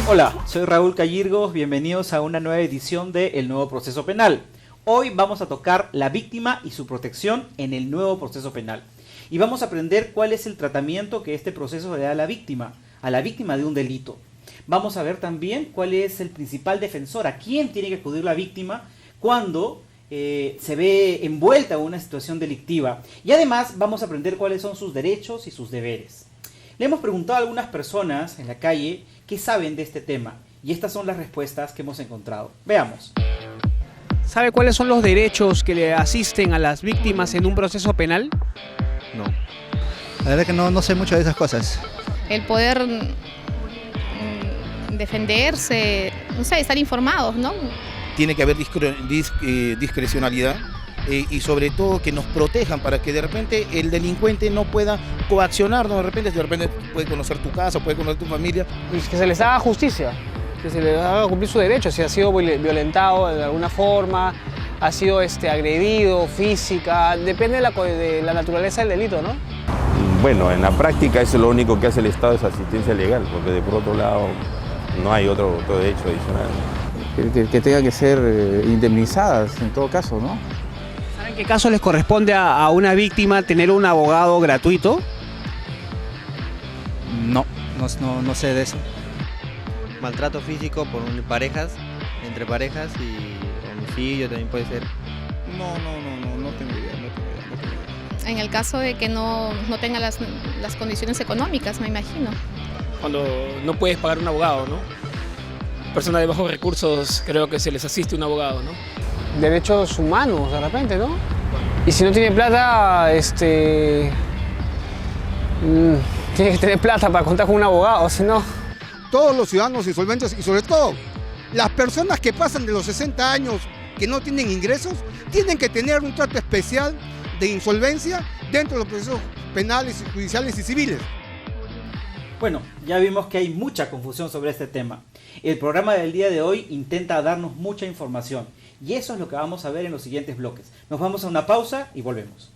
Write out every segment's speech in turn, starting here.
Hola, soy Raúl Callirgos, bienvenidos a una nueva edición de El Nuevo Proceso Penal. Hoy vamos a tocar la víctima y su protección en el nuevo proceso penal. Y vamos a aprender cuál es el tratamiento que este proceso le da a la víctima de un delito. Vamos a ver también cuál es el principal defensor, a quién tiene que acudir la víctima cuando se ve envuelta en una situación delictiva. Y además vamos a aprender cuáles son sus derechos y sus deberes. Le hemos preguntado a algunas personas en la calle qué saben de este tema y estas son las respuestas que hemos encontrado. Veamos. ¿Sabe cuáles son los derechos que le asisten a las víctimas en un proceso penal? No. La verdad que no sé mucho de esas cosas. El poder defenderse, no sé, estar informados, ¿no? Tiene que haber discrecionalidad y sobre todo que nos protejan para que de repente el delincuente no pueda coaccionarnos, de repente puede conocer tu casa, puede conocer tu familia. Y que se les haga justicia, que se les haga cumplir su derecho, si ha sido violentado de alguna forma, ha sido agredido, física, depende de la naturaleza del delito, ¿no? Bueno, en la práctica eso es lo único que hace el Estado, es asistencia legal, porque por otro lado no hay otro derecho adicional. Que tenga que ser indemnizadas en todo caso, ¿no? ¿Saben en qué caso les corresponde a una víctima tener un abogado gratuito? No sé de eso. Maltrato físico por entre parejas y homicidio también puede ser. No tengo idea. En el caso de que no tenga las condiciones económicas, me imagino. Cuando no puedes pagar un abogado, ¿no? Personas de bajos recursos, creo que se les asiste un abogado, ¿no? Derechos humanos, de repente, ¿no? Y si no tiene plata, tiene que tener plata para contar con un abogado, si no... Todos los ciudadanos insolventes y sobre todo las personas que pasan de los 60 años que no tienen ingresos, tienen que tener un trato especial de insolvencia dentro de los procesos penales, judiciales y civiles. Bueno, ya vimos que hay mucha confusión sobre este tema. El programa del día de hoy intenta darnos mucha información y eso es lo que vamos a ver en los siguientes bloques. Nos vamos a una pausa y volvemos.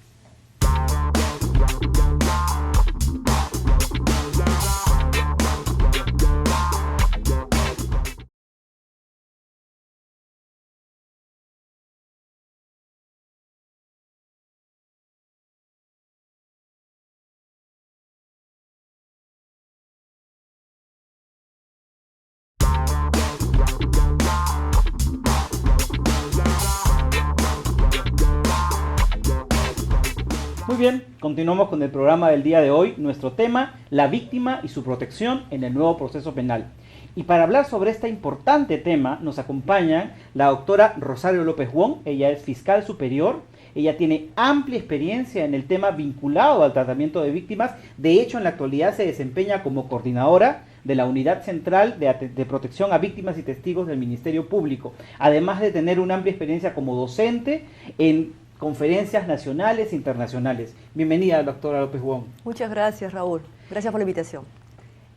Muy bien, continuamos con el programa del día de hoy. Nuestro tema, la víctima y su protección en el nuevo proceso penal. Y para hablar sobre este importante tema nos acompaña la doctora Rosario López Wong. Ella es fiscal superior. Ella tiene amplia experiencia en el tema vinculado al tratamiento de víctimas. De hecho, en la actualidad se desempeña como coordinadora de la Unidad Central de Protección a Víctimas y Testigos del Ministerio Público. Además de tener una amplia experiencia como docente en conferencias nacionales e internacionales. Bienvenida, doctora López Wong. Muchas gracias, Raúl. Gracias por la invitación.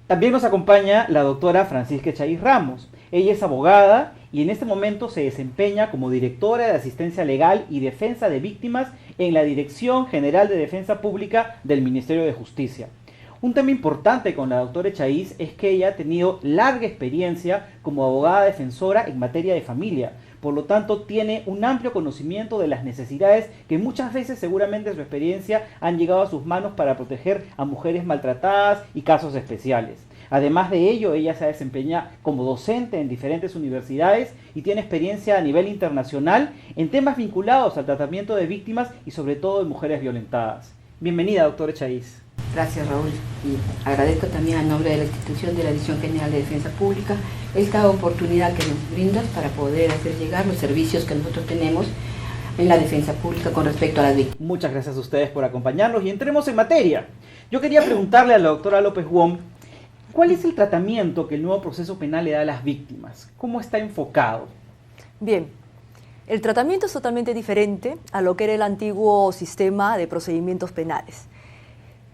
También nos acompaña la doctora Francisca Chaís Ramos. Ella es abogada y en este momento se desempeña como directora de Asistencia Legal y Defensa de Víctimas en la Dirección General de Defensa Pública del Ministerio de Justicia. Un tema importante con la doctora Chaís es que ella ha tenido larga experiencia como abogada defensora en materia de familia. Por lo tanto, tiene un amplio conocimiento de las necesidades que muchas veces, seguramente en su experiencia, han llegado a sus manos para proteger a mujeres maltratadas y casos especiales. Además de ello, ella se desempeña como docente en diferentes universidades y tiene experiencia a nivel internacional en temas vinculados al tratamiento de víctimas y sobre todo de mujeres violentadas. Bienvenida, doctora Chaís. Gracias, Raúl, y agradezco también a nombre de la institución de la Dirección General de Defensa Pública esta oportunidad que nos brindas para poder hacer llegar los servicios que nosotros tenemos en la defensa pública con respecto a las víctimas. Muchas gracias a ustedes por acompañarnos y entremos en materia. Yo quería preguntarle a la doctora López Wong, ¿cuál es el tratamiento que el nuevo proceso penal le da a las víctimas? ¿Cómo está enfocado? Bien, el tratamiento es totalmente diferente a lo que era el antiguo sistema de procedimientos penales.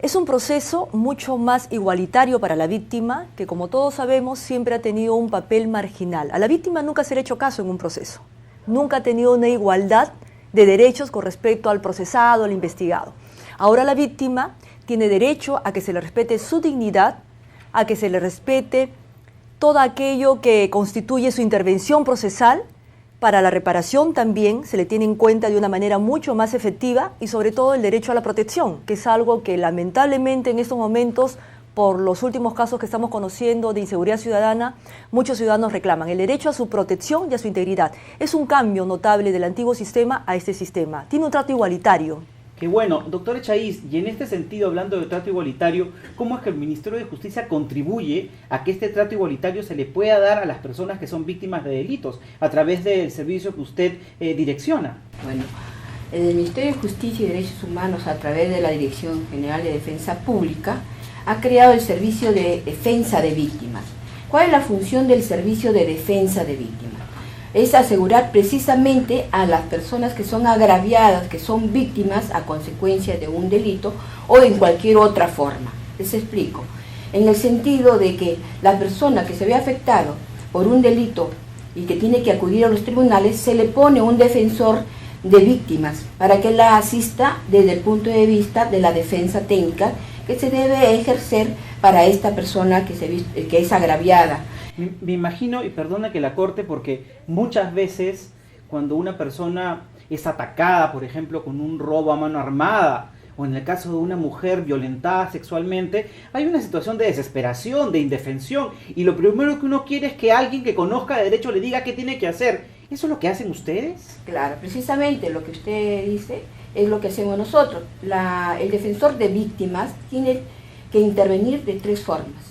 Es un proceso mucho más igualitario para la víctima, que como todos sabemos siempre ha tenido un papel marginal. A la víctima nunca se le ha hecho caso en un proceso, nunca ha tenido una igualdad de derechos con respecto al procesado, al investigado. Ahora la víctima tiene derecho a que se le respete su dignidad, a que se le respete todo aquello que constituye su intervención procesal. Para la reparación también se le tiene en cuenta de una manera mucho más efectiva y sobre todo el derecho a la protección, que es algo que lamentablemente en estos momentos, por los últimos casos que estamos conociendo de inseguridad ciudadana, muchos ciudadanos reclaman el derecho a su protección y a su integridad. Es un cambio notable del antiguo sistema a este sistema. Tiene un trato igualitario. Qué bueno, doctor Echaiz, y en este sentido, hablando de trato igualitario, ¿cómo es que el Ministerio de Justicia contribuye a que este trato igualitario se le pueda dar a las personas que son víctimas de delitos a través del servicio que usted direcciona? Bueno, el Ministerio de Justicia y Derechos Humanos, a través de la Dirección General de Defensa Pública, ha creado el Servicio de Defensa de Víctimas. ¿Cuál es la función del Servicio de Defensa de Víctimas? Es asegurar precisamente a las personas que son agraviadas, que son víctimas a consecuencia de un delito o en cualquier otra forma. Les explico. En el sentido de que la persona que se ve afectado por un delito y que tiene que acudir a los tribunales, se le pone un defensor de víctimas para que la asista desde el punto de vista de la defensa técnica que se debe ejercer para esta persona que es agraviada. Me imagino, y perdona que la corte, porque muchas veces cuando una persona es atacada, por ejemplo, con un robo a mano armada, o en el caso de una mujer violentada sexualmente, hay una situación de desesperación, de indefensión, y lo primero que uno quiere es que alguien que conozca de derecho le diga qué tiene que hacer. ¿Eso es lo que hacen ustedes? Claro, precisamente lo que usted dice es lo que hacemos nosotros. El defensor de víctimas tiene que intervenir de tres formas.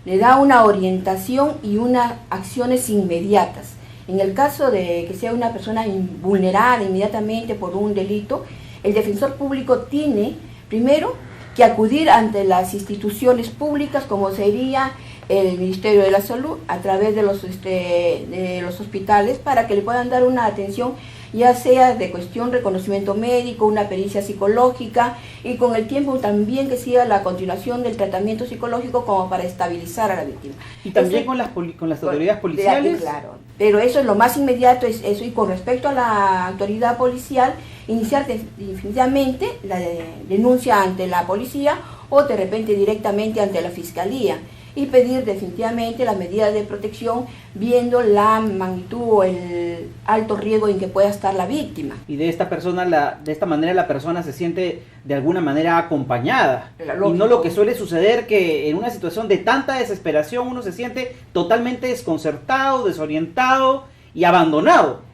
Le da una orientación y unas acciones inmediatas. En el caso de que sea una persona vulnerada inmediatamente por un delito, el defensor público tiene primero que acudir ante las instituciones públicas, como sería el Ministerio de la Salud, a través de los hospitales, para que le puedan dar una atención, ya sea de cuestión reconocimiento médico, una pericia psicológica, y con el tiempo también que siga la continuación del tratamiento psicológico como para estabilizar a la víctima. Y también con las autoridades policiales. Claro, pero eso es lo más inmediato, es eso. Y con respecto a la autoridad policial, iniciar definitivamente la denuncia ante la policía o de repente directamente ante la fiscalía, y pedir definitivamente las medidas de protección viendo la magnitud o el alto riesgo en que pueda estar la víctima. Y de esta manera la persona se siente de alguna manera acompañada. Y no lo que suele suceder, que en una situación de tanta desesperación uno se siente totalmente desconcertado, desorientado y abandonado.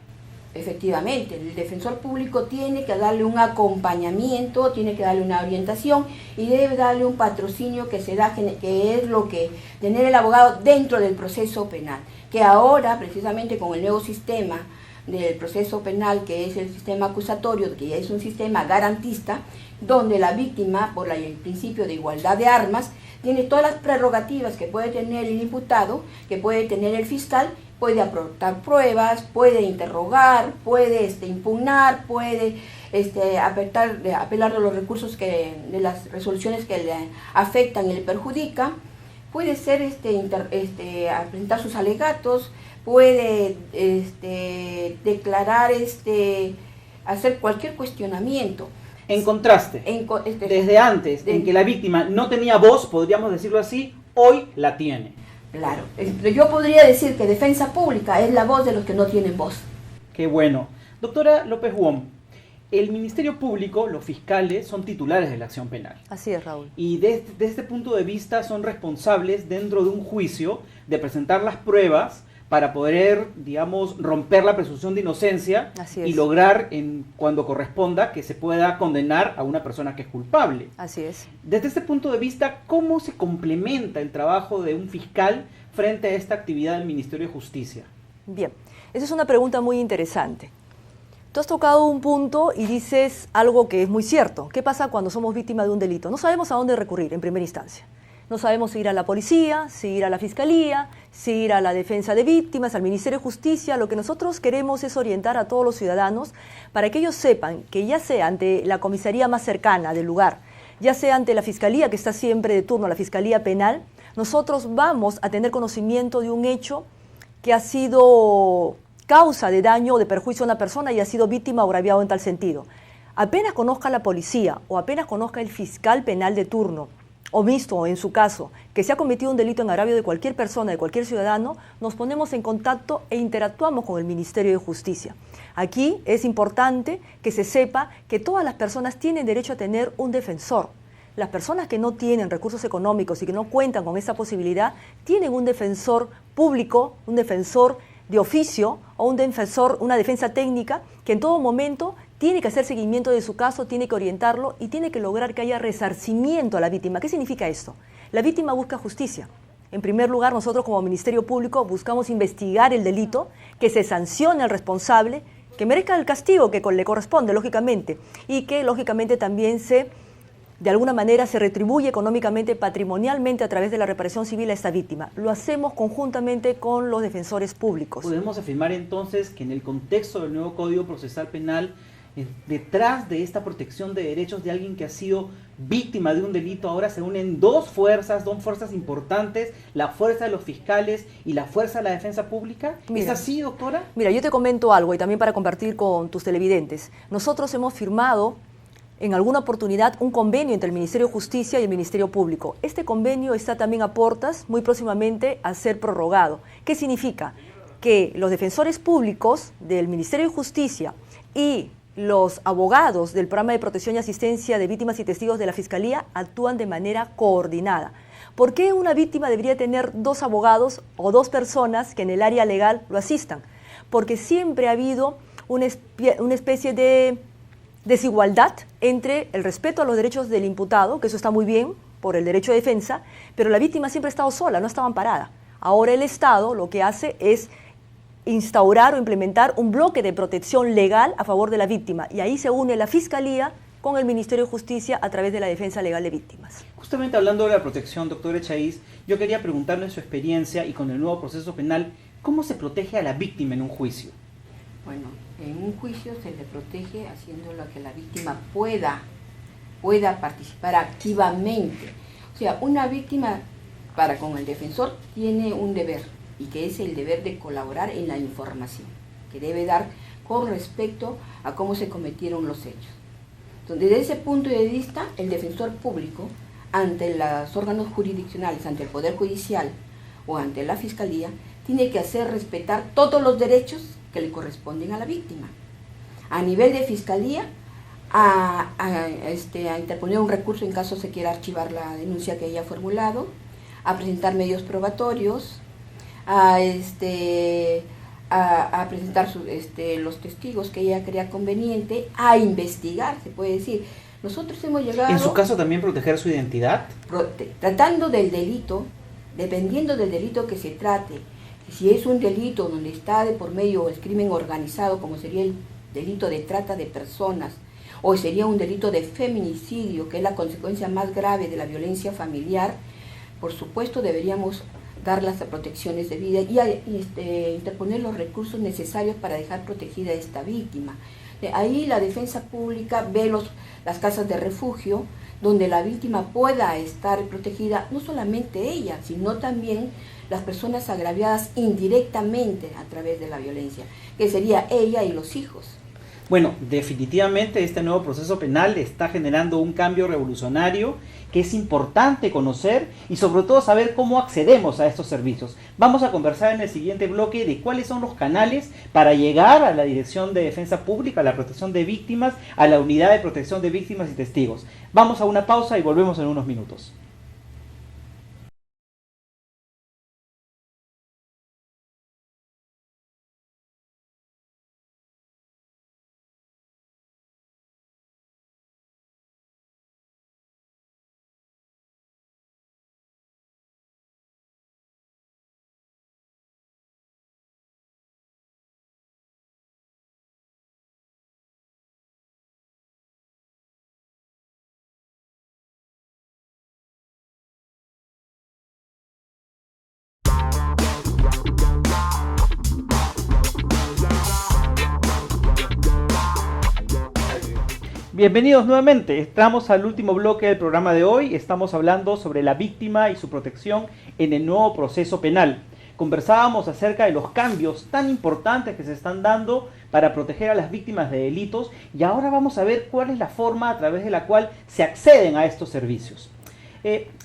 Efectivamente, el defensor público tiene que darle un acompañamiento, tiene que darle una orientación y debe darle un patrocinio que es lo que tener el abogado dentro del proceso penal, que ahora precisamente con el nuevo sistema del proceso penal, que es el sistema acusatorio, que es un sistema garantista, donde la víctima, por el principio de igualdad de armas, tiene todas las prerrogativas que puede tener el imputado, que puede tener el fiscal. Puede aportar pruebas, puede interrogar, puede impugnar, puede apelar de los recursos de las resoluciones que le afectan y le perjudican, puede ser presentar sus alegatos, puede declarar, hacer cualquier cuestionamiento. En contraste, desde antes, en que la víctima no tenía voz, podríamos decirlo así, hoy la tiene. Claro, yo podría decir que defensa pública es la voz de los que no tienen voz. Qué bueno. Doctora López Wong, el Ministerio Público, los fiscales, son titulares de la acción penal. Así es, Raúl. Y desde este punto de vista son responsables dentro de un juicio de presentar las pruebas para poder, digamos, romper la presunción de inocencia y lograr, cuando corresponda, que se pueda condenar a una persona que es culpable. Así es. Desde este punto de vista, ¿cómo se complementa el trabajo de un fiscal frente a esta actividad del Ministerio de Justicia? Bien, esa es una pregunta muy interesante. Tú has tocado un punto y dices algo que es muy cierto. ¿Qué pasa cuando somos víctimas de un delito? No sabemos a dónde recurrir en primera instancia. No sabemos si ir a la policía, si ir a la fiscalía, si ir a la defensa de víctimas, al Ministerio de Justicia. Lo que nosotros queremos es orientar a todos los ciudadanos para que ellos sepan que ya sea ante la comisaría más cercana del lugar, ya sea ante la fiscalía que está siempre de turno, la fiscalía penal, nosotros vamos a tener conocimiento de un hecho que ha sido causa de daño o de perjuicio a una persona y ha sido víctima o agraviado en tal sentido. Apenas conozca la policía o apenas conozca el fiscal penal de turno o mixto, en su caso, que se ha cometido un delito en agravio de cualquier persona, de cualquier ciudadano, nos ponemos en contacto e interactuamos con el Ministerio de Justicia. Aquí es importante que se sepa que todas las personas tienen derecho a tener un defensor. Las personas que no tienen recursos económicos y que no cuentan con esa posibilidad, tienen un defensor público, un defensor de oficio o un defensor, una defensa técnica que en todo momento tiene que hacer seguimiento de su caso, tiene que orientarlo y tiene que lograr que haya resarcimiento a la víctima. ¿Qué significa esto? La víctima busca justicia. En primer lugar, nosotros como Ministerio Público buscamos investigar el delito, que se sancione al responsable, que merezca el castigo que le corresponde, lógicamente, y que lógicamente también de alguna manera se retribuye económicamente, patrimonialmente a través de la reparación civil a esta víctima. Lo hacemos conjuntamente con los defensores públicos. Podemos afirmar entonces que en el contexto del nuevo Código Procesal Penal, detrás de esta protección de derechos de alguien que ha sido víctima de un delito, ahora se unen dos fuerzas importantes, la fuerza de los fiscales y la fuerza de la defensa pública. ¿Es así, doctora? Mira, yo te comento algo y también para compartir con tus televidentes. Nosotros hemos firmado en alguna oportunidad un convenio entre el Ministerio de Justicia y el Ministerio Público. Este convenio está también a portas, muy próximamente, a ser prorrogado. ¿Qué significa? Que los defensores públicos del Ministerio de Justicia y los abogados del Programa de Protección y Asistencia de Víctimas y Testigos de la Fiscalía actúan de manera coordinada. ¿Por qué una víctima debería tener dos abogados o dos personas que en el área legal lo asistan? Porque siempre ha habido una especie de desigualdad entre el respeto a los derechos del imputado, que eso está muy bien por el derecho de defensa, pero la víctima siempre ha estado sola, no estaba amparada. Ahora el Estado lo que hace es instaurar o implementar un bloque de protección legal a favor de la víctima, y ahí se une la Fiscalía con el Ministerio de Justicia a través de la defensa legal de víctimas. Justamente hablando de la protección, doctor Echaiz, yo quería preguntarle en su experiencia y con el nuevo proceso penal, ¿cómo se protege a la víctima en un juicio? Bueno, en un juicio se le protege haciéndolo que la víctima pueda participar activamente. O sea, una víctima para con el defensor tiene un deber, y que es el deber de colaborar en la información que debe dar con respecto a cómo se cometieron los hechos. Entonces, desde ese punto de vista, el defensor público, ante los órganos jurisdiccionales, ante el Poder Judicial o ante la Fiscalía, tiene que hacer respetar todos los derechos que le corresponden a la víctima. A nivel de Fiscalía, a interponer un recurso en caso se quiera archivar la denuncia que haya formulado, a presentar medios probatorios, a presentar los testigos que ella crea conveniente, a investigar, se puede decir. Nosotros hemos llegado... ¿En su caso también proteger su identidad? Tratando del delito, dependiendo del delito que se trate, si es un delito donde está de por medio el crimen organizado, como sería el delito de trata de personas, o sería un delito de feminicidio, que es la consecuencia más grave de la violencia familiar, por supuesto deberíamos dar las protecciones de vida y interponer los recursos necesarios para dejar protegida a esta víctima. Ahí la defensa pública ve las casas de refugio donde la víctima pueda estar protegida, no solamente ella, sino también las personas agraviadas indirectamente a través de la violencia, que sería ella y los hijos. Bueno, definitivamente este nuevo proceso penal está generando un cambio revolucionario que es importante conocer y sobre todo saber cómo accedemos a estos servicios. Vamos a conversar en el siguiente bloque de cuáles son los canales para llegar a la Dirección de Defensa Pública, a la protección de víctimas, a la Unidad de Protección de Víctimas y Testigos. Vamos a una pausa y volvemos en unos minutos. Bienvenidos nuevamente, estamos al último bloque del programa de hoy, estamos hablando sobre la víctima y su protección en el nuevo proceso penal. Conversábamos acerca de los cambios tan importantes que se están dando para proteger a las víctimas de delitos y ahora vamos a ver cuál es la forma a través de la cual se acceden a estos servicios.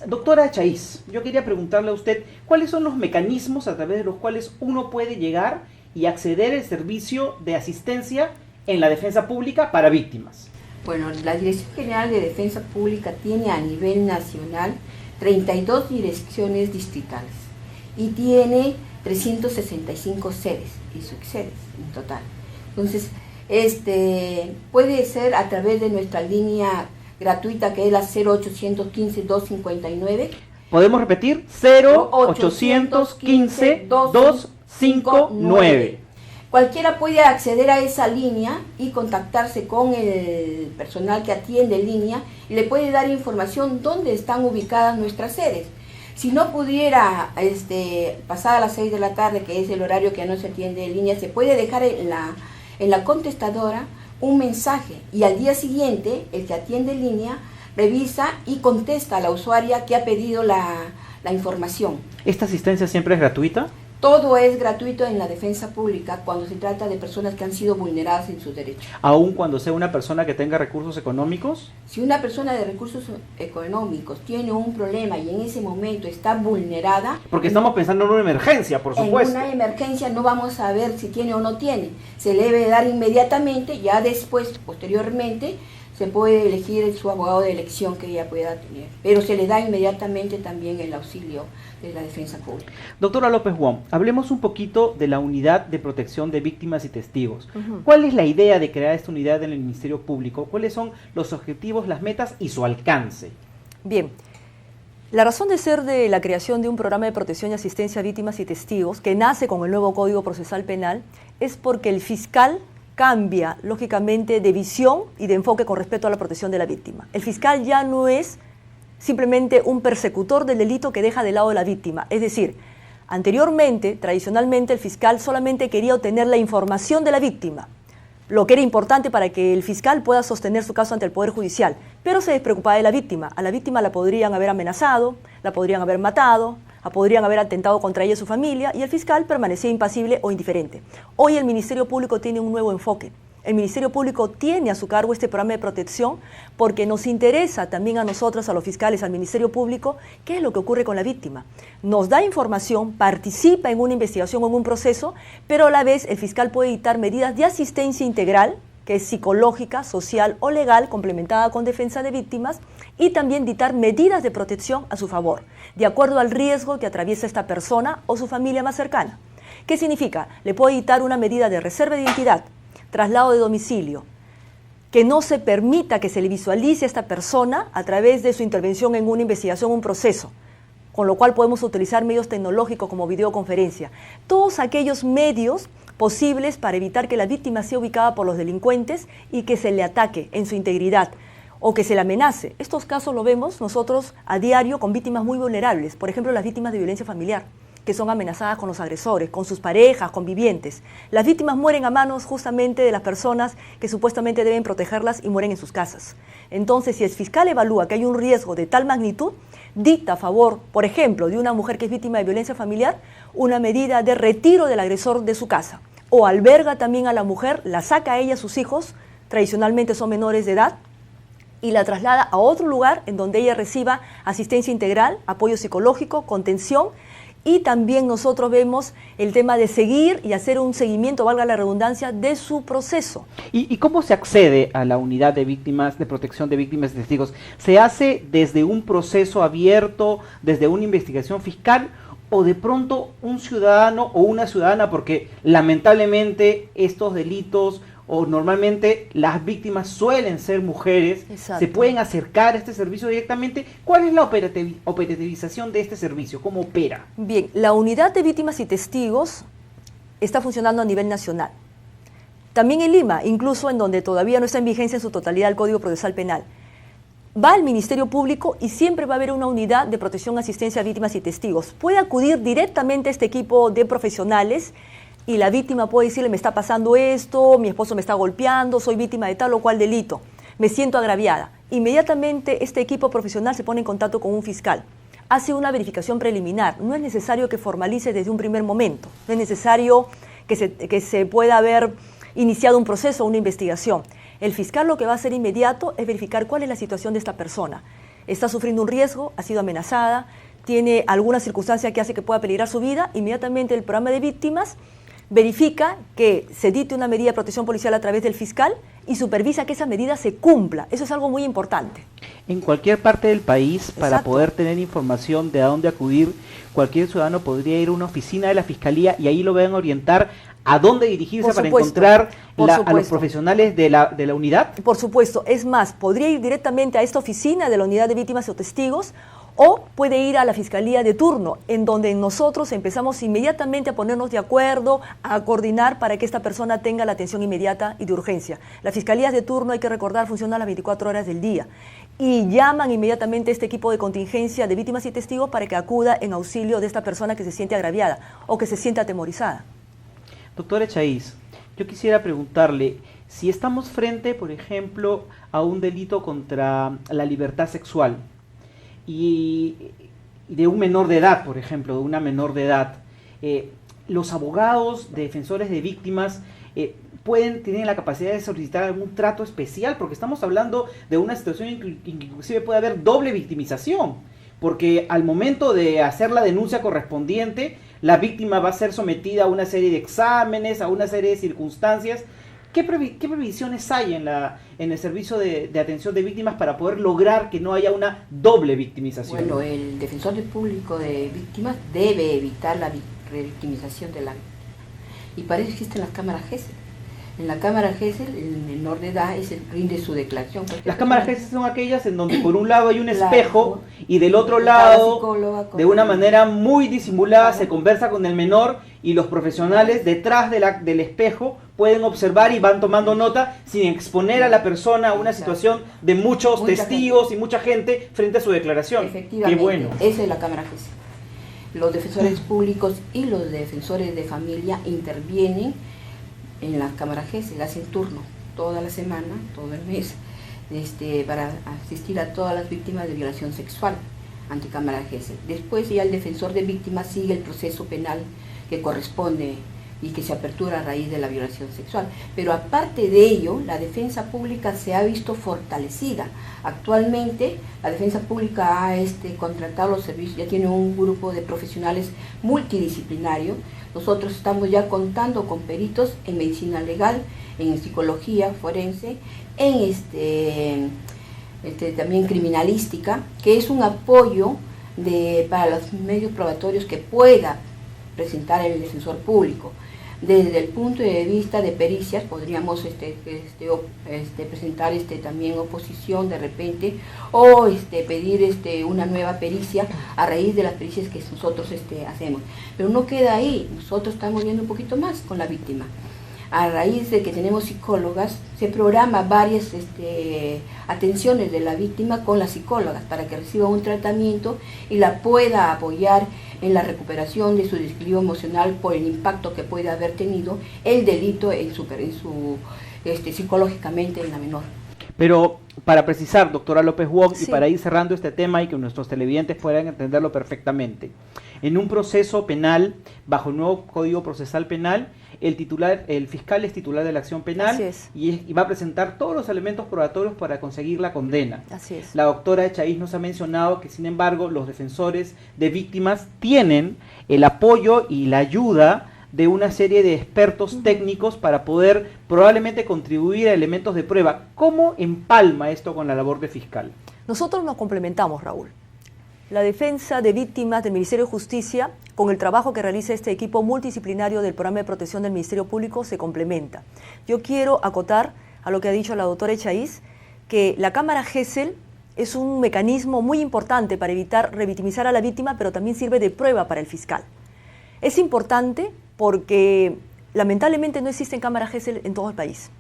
Doctora Chaiz, yo quería preguntarle a usted, ¿cuáles son los mecanismos a través de los cuales uno puede llegar y acceder al servicio de asistencia en la defensa pública para víctimas? Bueno, la Dirección General de Defensa Pública tiene a nivel nacional 32 direcciones distritales y tiene 365 sedes y subsedes en total. Entonces, puede ser a través de nuestra línea gratuita que es la 0815-259. ¿Podemos repetir? 0815-259. Cualquiera puede acceder a esa línea y contactarse con el personal que atiende en línea y le puede dar información dónde están ubicadas nuestras sedes. Si no pudiera pasar a las 6 de la tarde, que es el horario que no se atiende en línea, se puede dejar en la contestadora un mensaje y al día siguiente el que atiende en línea revisa y contesta a la usuaria que ha pedido la información. ¿Esta asistencia siempre es gratuita? Todo es gratuito en la defensa pública cuando se trata de personas que han sido vulneradas en sus derechos. ¿Aún cuando sea una persona que tenga recursos económicos? Si una persona de recursos económicos tiene un problema y en ese momento está vulnerada... Porque estamos pensando en una emergencia, por supuesto. En una emergencia no vamos a ver si tiene o no tiene. Se le debe dar inmediatamente, ya después, posteriormente, se puede elegir su abogado de elección que ella pueda tener. Pero se le da inmediatamente también el auxilio de la defensa pública. Doctora López Wong, hablemos un poquito de la Unidad de Protección de Víctimas y Testigos. ¿Cuál es la idea de crear esta unidad en el Ministerio Público? ¿Cuáles son los objetivos, las metas y su alcance? Bien, la razón de ser de la creación de un programa de protección y asistencia a víctimas y testigos, que nace con el nuevo Código Procesal Penal, es porque el fiscal cambia, lógicamente, de visión y de enfoque con respecto a la protección de la víctima. El fiscal ya no es simplemente un persecutor del delito que deja de lado a la víctima. Es decir, anteriormente, tradicionalmente, el fiscal solamente quería obtener la información de la víctima, lo que era importante para que el fiscal pueda sostener su caso ante el Poder Judicial, pero se despreocupaba de la víctima. A la víctima la podrían haber amenazado, la podrían haber matado, la podrían haber atentado contra ella y su familia, y el fiscal permanecía impasible o indiferente. Hoy el Ministerio Público tiene un nuevo enfoque. El Ministerio Público tiene a su cargo este programa de protección porque nos interesa también a nosotros, a los fiscales, al Ministerio Público, qué es lo que ocurre con la víctima. Nos da información, participa en una investigación o en un proceso, pero a la vez el fiscal puede dictar medidas de asistencia integral, que es psicológica, social o legal, complementada con defensa de víctimas, y también dictar medidas de protección a su favor, de acuerdo al riesgo que atraviesa esta persona o su familia más cercana. ¿Qué significa? Le puede dictar una medida de reserva de identidad, traslado de domicilio, que no se permita que se le visualice a esta persona a través de su intervención en una investigación, un proceso, con lo cual podemos utilizar medios tecnológicos como videoconferencia. Todos aquellos medios posibles para evitar que la víctima sea ubicada por los delincuentes y que se le ataque en su integridad o que se le amenace. Estos casos lo vemos nosotros a diario con víctimas muy vulnerables, por ejemplo las víctimas de violencia familiar, que son amenazadas con los agresores, con sus parejas, convivientes. Las víctimas mueren a manos justamente de las personas que supuestamente deben protegerlas y mueren en sus casas. Entonces, si el fiscal evalúa que hay un riesgo de tal magnitud, dicta a favor, por ejemplo, de una mujer que es víctima de violencia familiar, una medida de retiro del agresor de su casa. O alberga también a la mujer, la saca a ella, a sus hijos, tradicionalmente son menores de edad, y la traslada a otro lugar en donde ella reciba asistencia integral, apoyo psicológico, contención. Y también nosotros vemos el tema de seguir y hacer un seguimiento, valga la redundancia, de su proceso. ¿Y cómo se accede a la unidad de víctimas, de protección de víctimas y testigos? ¿Se hace desde un proceso abierto, desde una investigación fiscal, o de pronto un ciudadano o una ciudadana, porque lamentablemente estos delitos o normalmente las víctimas suelen ser mujeres, se pueden acercar a este servicio directamente? ¿Cuál es la operativización de este servicio? ¿Cómo opera? Bien, la unidad de víctimas y testigos está funcionando a nivel nacional. También en Lima, incluso en donde todavía no está en vigencia en su totalidad el Código Procesal Penal. Va al Ministerio Público y siempre va a haber una unidad de protección, asistencia a víctimas y testigos. Puede acudir directamente a este equipo de profesionales y la víctima puede decirle: me está pasando esto, mi esposo me está golpeando, soy víctima de tal o cual delito, me siento agraviada. Inmediatamente este equipo profesional se pone en contacto con un fiscal, hace una verificación preliminar. No es necesario que formalice desde un primer momento, no es necesario que se pueda haber iniciado un proceso o una investigación. El fiscal lo que va a hacer inmediato es verificar cuál es la situación de esta persona. está sufriendo un riesgo, ha sido amenazada, tiene alguna circunstancia que hace que pueda peligrar su vida, inmediatamente el programa de víctimas verifica que se dicte una medida de protección policial a través del fiscal y supervisa que esa medida se cumpla. Eso es algo muy importante. En cualquier parte del país, para Exacto. poder tener información de a dónde acudir, cualquier ciudadano podría ir a una oficina de la Fiscalía y ahí lo van a orientar a dónde dirigirse Por para supuesto, encontrar por a los supuesto. profesionales de la unidad. Por supuesto, es más, podría ir directamente a esta oficina de la Unidad de Víctimas o Testigos o puede ir a la Fiscalía de turno, en donde nosotros empezamos inmediatamente a ponernos de acuerdo, a coordinar para que esta persona tenga la atención inmediata y de urgencia. Las Fiscalías de turno, hay que recordar, funcionan las 24 horas del día y llaman inmediatamente a este equipo de contingencia de víctimas y testigos para que acuda en auxilio de esta persona que se siente agraviada o que se siente atemorizada. Doctora Chaiz, yo quisiera preguntarle, si estamos frente, por ejemplo, a un delito contra la libertad sexual y de un menor de edad, por ejemplo, de una menor de edad, los abogados defensores de víctimas tienen la capacidad de solicitar algún trato especial, porque estamos hablando de una situación en que inclusive puede haber doble victimización, porque al momento de hacer la denuncia correspondiente, la víctima va a ser sometida a una serie de exámenes, a una serie de circunstancias. ¿Qué previsiones hay en el servicio de atención de víctimas para poder lograr que no haya una doble victimización? Bueno, el defensor público de víctimas debe evitar la revictimización de la víctima. Y para eso existen las cámaras GESEL. En la cámara GESEL, el menor de edad rinde su declaración. Las cámaras GESEL son aquellas en donde por un lado hay un espejo y del otro lado, de una manera muy disimulada, se conversa con el menor y los profesionales detrás del espejo pueden observar y van tomando nota sin exponer a la persona a una situación de muchos testigos y mucha gente frente a su declaración. Efectivamente, qué bueno. Esa es la cámara GESEL. Los defensores públicos y los defensores de familia intervienen en las cámaras GESEL, hacen turno toda la semana, todo el mes, para asistir a todas las víctimas de violación sexual ante cámara GESEL. Después ya el defensor de víctimas sigue el proceso penal que corresponde y que se apertura a raíz de la violación sexual. Pero aparte de ello, la defensa pública se ha visto fortalecida. Actualmente, la defensa pública ha contratado los servicios, ya tiene un grupo de profesionales multidisciplinarios. Nosotros estamos ya contando con peritos en medicina legal, en psicología forense, en también criminalística, que es un apoyo para los medios probatorios que pueda presentar el defensor público. Desde el punto de vista de pericias, podríamos presentar también oposición de repente, o pedir una nueva pericia a raíz de las pericias que nosotros hacemos. Pero no queda ahí, nosotros estamos viendo un poquito más con la víctima. A raíz de que tenemos psicólogas, se programa varias atenciones de la víctima con las psicólogas para que reciba un tratamiento y la pueda apoyar en la recuperación de su desequilibrio emocional por el impacto que puede haber tenido el delito psicológicamente en la menor. Pero para precisar, doctora López Wong, sí, y para ir cerrando este tema y que nuestros televidentes puedan entenderlo perfectamente, en un proceso penal, bajo el nuevo Código Procesal Penal, el fiscal es titular de la acción penal y va a presentar todos los elementos probatorios para conseguir la condena. Así es. La doctora Chaiz nos ha mencionado que, sin embargo, los defensores de víctimas tienen el apoyo y la ayuda de una serie de expertos técnicos para poder probablemente contribuir a elementos de prueba. ¿Cómo empalma esto con la labor de fiscal? Nosotros nos complementamos, Raúl. La defensa de víctimas del Ministerio de Justicia, con el trabajo que realiza este equipo multidisciplinario del Programa de Protección del Ministerio Público, se complementa. Yo quiero acotar a lo que ha dicho la doctora Chaiz, que la cámara GESEL es un mecanismo muy importante para evitar revictimizar a la víctima, pero también sirve de prueba para el fiscal. Es importante porque lamentablemente no existen cámaras GESEL en todo el país,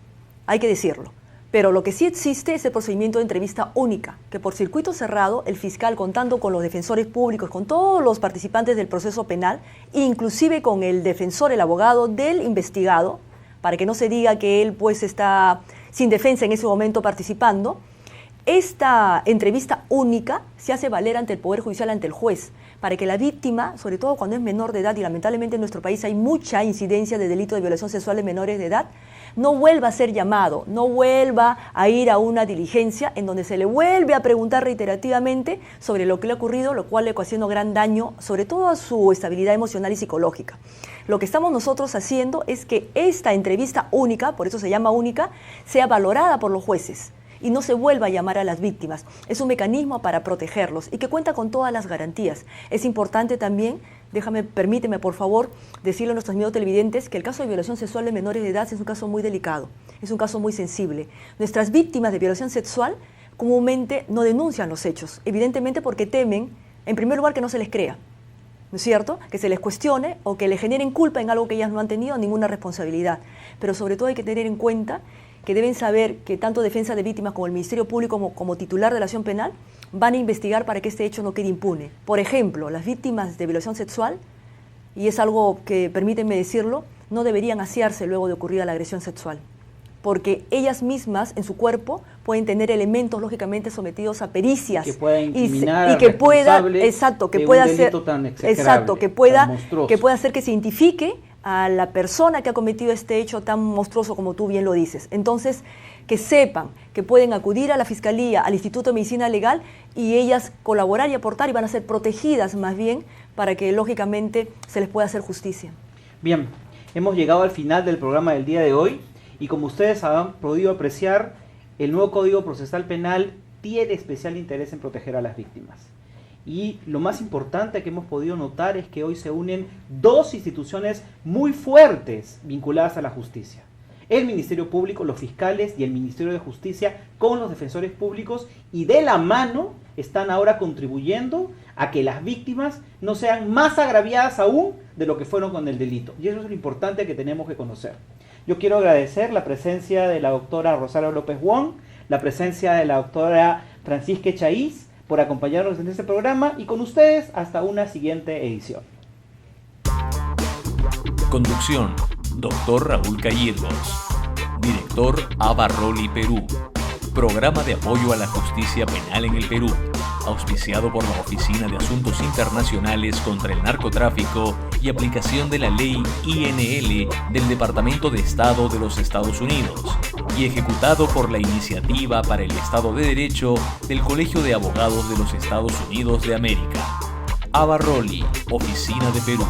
hay que decirlo. Pero lo que sí existe es el procedimiento de entrevista única, que por circuito cerrado el fiscal, contando con los defensores públicos, con todos los participantes del proceso penal, inclusive con el defensor, el abogado del investigado, para que no se diga que él pues está sin defensa en ese momento participando, esta entrevista única se hace valer ante el Poder Judicial, ante el juez, para que la víctima, sobre todo cuando es menor de edad, y lamentablemente en nuestro país hay mucha incidencia de delito de violación sexual de menores de edad, no vuelva a ser llamado, no vuelva a ir a una diligencia en donde se le vuelve a preguntar reiterativamente sobre lo que le ha ocurrido, lo cual le ocasiona gran daño, sobre todo a su estabilidad emocional y psicológica. Lo que estamos nosotros haciendo es que esta entrevista única, por eso se llama única, sea valorada por los jueces y no se vuelva a llamar a las víctimas. Es un mecanismo para protegerlos y que cuenta con todas las garantías. Es importante también, permíteme por favor, decirle a nuestros amigos televidentes que el caso de violación sexual de menores de edad es un caso muy delicado, es un caso muy sensible. Nuestras víctimas de violación sexual comúnmente no denuncian los hechos, evidentemente porque temen, en primer lugar, que no se les crea, ¿no es cierto?, que se les cuestione o que le generen culpa en algo que ellas no han tenido ninguna responsabilidad. Pero sobre todo hay que tener en cuenta que deben saber que tanto Defensa de Víctimas como el Ministerio Público como titular de la acción penal van a investigar para que este hecho no quede impune. Por ejemplo, las víctimas de violación sexual, y es algo que, permítanme decirlo, no deberían asearse luego de ocurrida la agresión sexual, porque ellas mismas en su cuerpo pueden tener elementos lógicamente sometidos a pericias que pueda incriminar y que pueda, exacto, que pueda un delito tan execrable, que pueda tan hacer que se identifique a la persona que ha cometido este hecho tan monstruoso como tú bien lo dices. Entonces, que sepan que pueden acudir a la Fiscalía, al Instituto de Medicina Legal y ellas colaborar y aportar y van a ser protegidas más bien para que lógicamente se les pueda hacer justicia. Bien, hemos llegado al final del programa del día de hoy y como ustedes han podido apreciar, el nuevo Código Procesal Penal tiene especial interés en proteger a las víctimas. Y lo más importante que hemos podido notar es que hoy se unen dos instituciones muy fuertes vinculadas a la justicia. El Ministerio Público, los fiscales y el Ministerio de Justicia con los defensores públicos y de la mano están ahora contribuyendo a que las víctimas no sean más agraviadas aún de lo que fueron con el delito. Y eso es lo importante que tenemos que conocer. Yo quiero agradecer la presencia de la doctora Rosario López Wong, la presencia de la doctora Francisca Chaís, por acompañarnos en este programa y con ustedes hasta una siguiente edición. Conducción, Dr. Raúl Cayirgos. Director Abarroli Perú. Programa de apoyo a la justicia penal en el Perú, auspiciado por la Oficina de Asuntos Internacionales contra el Narcotráfico y aplicación de la ley INL del Departamento de Estado de los Estados Unidos, y ejecutado por la Iniciativa para el Estado de Derecho del Colegio de Abogados de los Estados Unidos de América. Abarroli, Oficina de Perú.